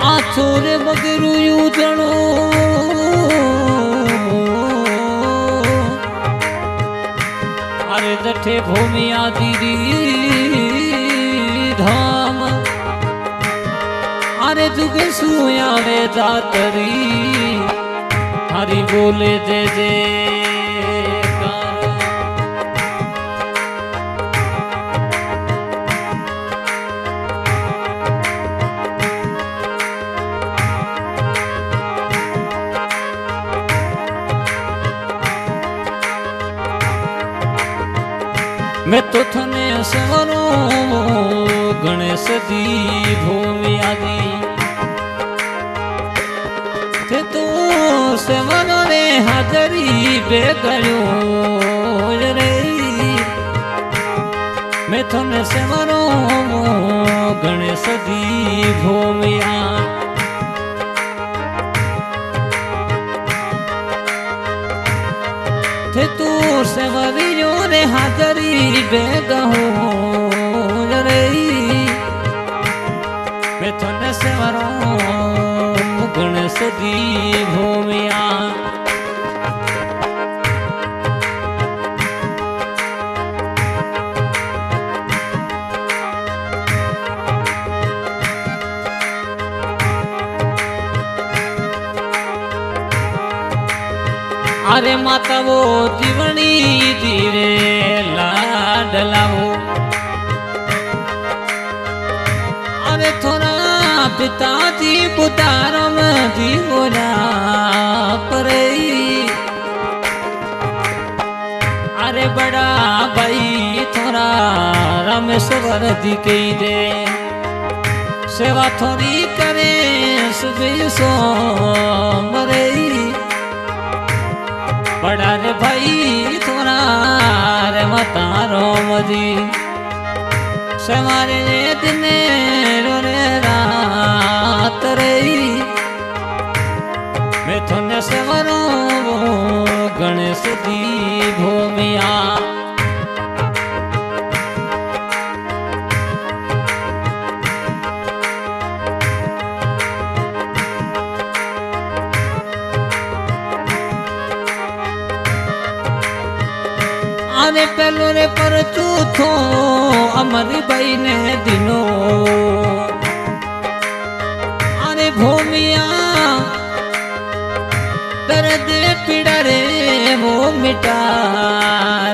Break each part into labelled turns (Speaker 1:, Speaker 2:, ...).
Speaker 1: આછોરે મગરું યુજણો અરે જઠે ભૂમિ આદિરી ધામ અરે જુગે શું આવે જાતરી હરી બોલે જે જે मैं तो थने सवरो गणेश जी भूमि आदि ते तो सवरो रे हाजरी बेगयो रे मैं थने सवरो गणेश जी भूमि थे तू सेवरियो रे हाजरी बेगहो रे मैं थने सेवरो गणेश जी भूमिया अरे माता वो जीवनी धीरे लाडलाओ अरे थोड़ा पिताजी पुतारम जीवना परे अरे बड़ा भाई थोड़ा रामेश्वर जी के दे सेवा थोड़ी करे सुबह सो मरे बड़ा रे भाई थोड़ा रे मतारो मजी सवारे दिने रे रात रे मैं थोने सवरो गणेश जी भूमिया अरे पहलो रे पर चूथो अमरी बाई ने दिनो अरे भूमिया दर्द पीड़ा रे वो मिटा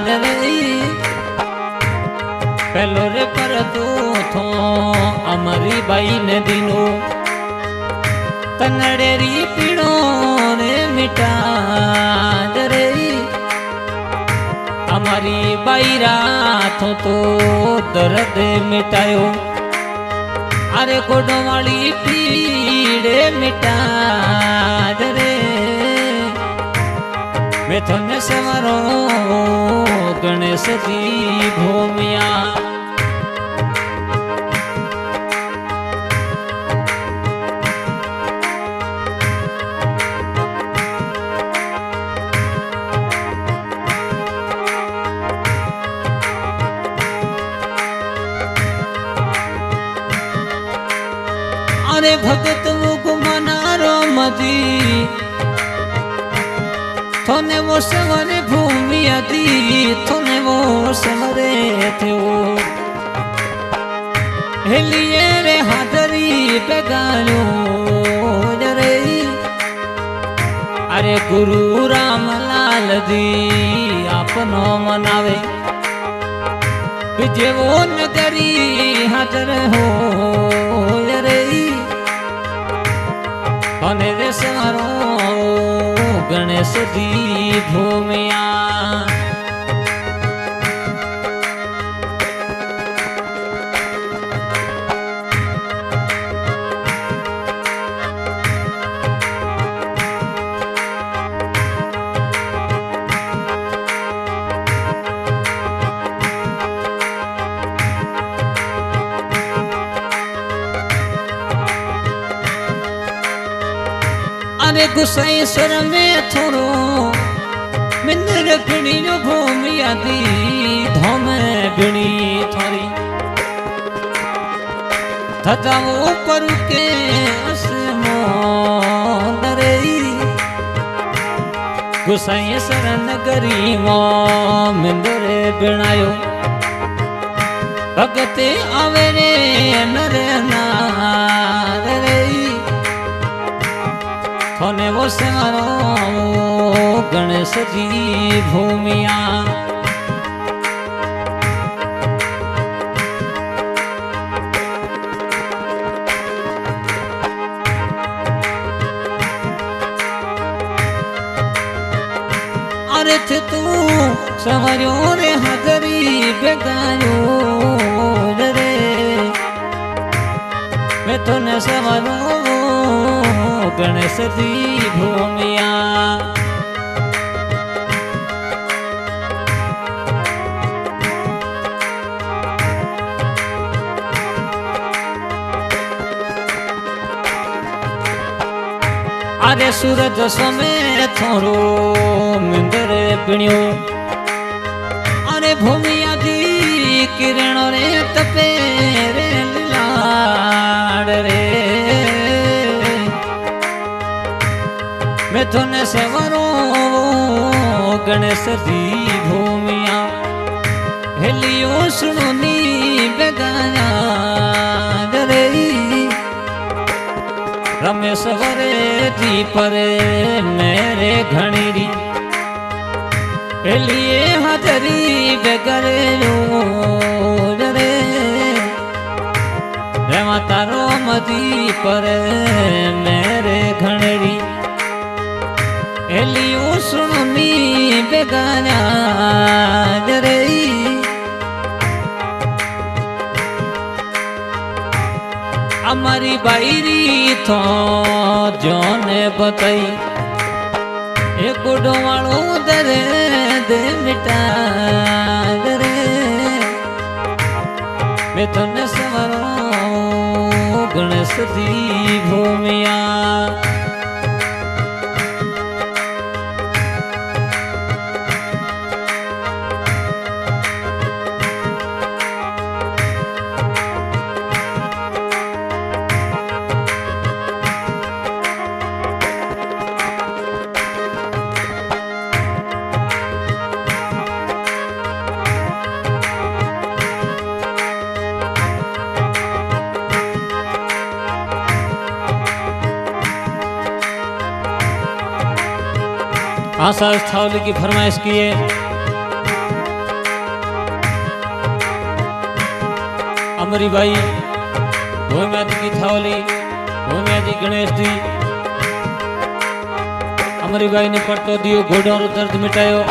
Speaker 1: रे पहलो रे पर चूथो अमरी बाई ने दिनो तनड़ेरी पीड़ो रे मिटा रे हमारी बाईरा तो दर्द मिटायो अरे गोडो वाली पीड़े मिटा रे मैं थने सवरो गणेश जी भूमिया अरे भगत वो गुमनारो मदी थोने वो सवरे भूमि आदि थोने वो सवरे थे वो हेलिए रे हाजरी बेगानो रे अरे गुरु रामलाल जी आपनो मनावे जे वो नगरी हाजर हो रे અને રે સવારો ગણેશ જી ભૂમિયા अरे गुसाई सर में थोड़ो मिंदर बिणी जो भूमि आदि धोम बिणी थोड़ी थजाओ पर के रे गुसाई शरण गरी मिंदरे बिणायो भगते आवे रे नर नार रे थोने वो सेवारो गणेश जी भूमिया अर्थ तू सवरो रे हजरी बेगायो रे मैं तो न सवरो गणेश जी भूमिया अरे सूरज समय थोरो मिंदर पिणियो अरे भूमिया जी किरण रे तपे रे लाड रे मैं थोने सवरो गणेश जी भूमिया हेलियो सुनोनी बेगाया रे रमेश वरे जी परे मेरे घणीरी लिए हाजरी बेगरे रे माता रो मदी परे मेरे घणीरी लियो सुनी बेगाना रे हमारी बाईरी तो जोने बताई एक गुडो वालो दरे दे मिटा दरे मैं तो न सवरो गणेश जी भूमिया आशा स्थावली की फरमाइश की है अमरी भाई भूमिया जी की थावली भूमिया जी गणेश जी अमरी भाई ने पड़तो दियो घोड़ों रो दर्द मिटायो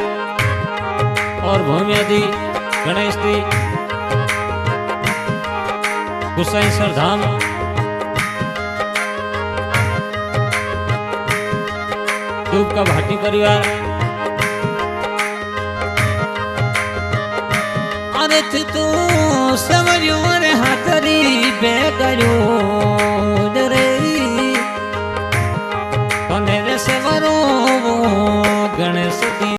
Speaker 1: और भूमिया जी गणेश जी गुसाई सर धाम धूप का भाटी परिवार अरे तू समझो रे हाथरी बेगरो